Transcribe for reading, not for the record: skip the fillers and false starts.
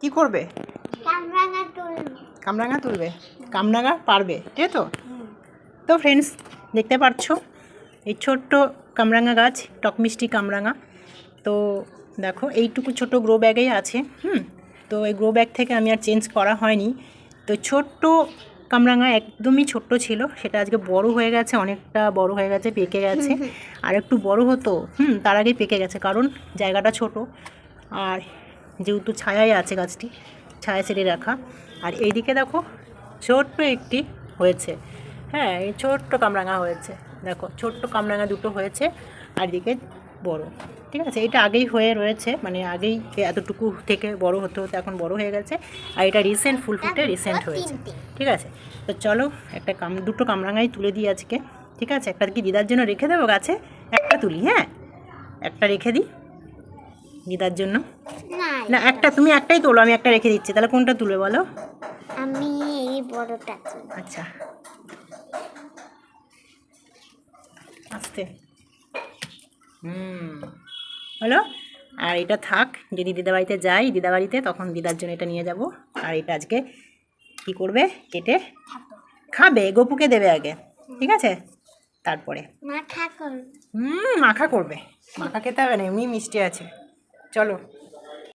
কি করবে? কামরাঙা তুলবে। কামরাঙা পারবে, তাই তো? তো ফ্রেন্ডস, দেখতে পাচ্ছ এই ছোট্ট কামরাঙা গাছ, টক মিষ্টি কামরাঙা। তো দেখো এইটুকু ছোট গ্রো ব্যাগেই আছে। তো এই গ্রো ব্যাগ থেকে আমি আর চেঞ্জ করা হয়নি। তো ছোট্ট কামরাঙা একদমই ছোট্ট ছিল, সেটা আজকে বড় হয়ে গেছে, অনেকটা বড় হয়ে গেছে, পেকে গেছে। আর একটু বড় হতো, তার আগেই পেকে গেছে, কারণ জায়গাটা ছোট। আর যেহেতু ছায়ায় আছে গাছটি, ছায়া ছেড়ে রাখা। আর এইদিকে দেখো ছোট্ট একটি হয়েছে, হ্যাঁ এই ছোট্ট কামরাঙা হয়েছে। দেখো ছোট্ট কামরাঙা দুটো হয়েছে, আর এদিকে বড়। ঠিক আছে, এটা আগেই হয়ে রয়েছে, মানে আগেই এতটুকু থেকে বড় হতে হতে এখন বড় হয়ে গেছে। আর এটা রিসেন্ট ফুল ফুটে রিসেন্ট হয়েছে। ঠিক আছে, তো চলো একটা দুটো কামরাঙাই তুলে দিই আজকে। ঠিক আছে, একটা কি দিদার জন্য রেখে দেবো গাছে? একটা তুলি, হ্যাঁ একটা রেখে দিই দিদার জন্য। না একটা, তুমি একটাই তোলো, আমি একটা রেখে দিচ্ছি। তাহলে কোনটা তুলবে বলো? আমি এই বড়টা। আচ্ছা, আস্তে। হলো। আর এটা থাক, যদি দিদাবাড়িতে যাই, দিদাবাড়িতে তখন দিদার জন্য এটা নিয়ে যাব। আর এটা আজকে কি করবে, কেটে খাবে, গপুকে দেবে আগে। ঠিক আছে, তারপরে মাখা করবে। মাখা খেতে হবে না, এমনি মিষ্টি আছে। চলো।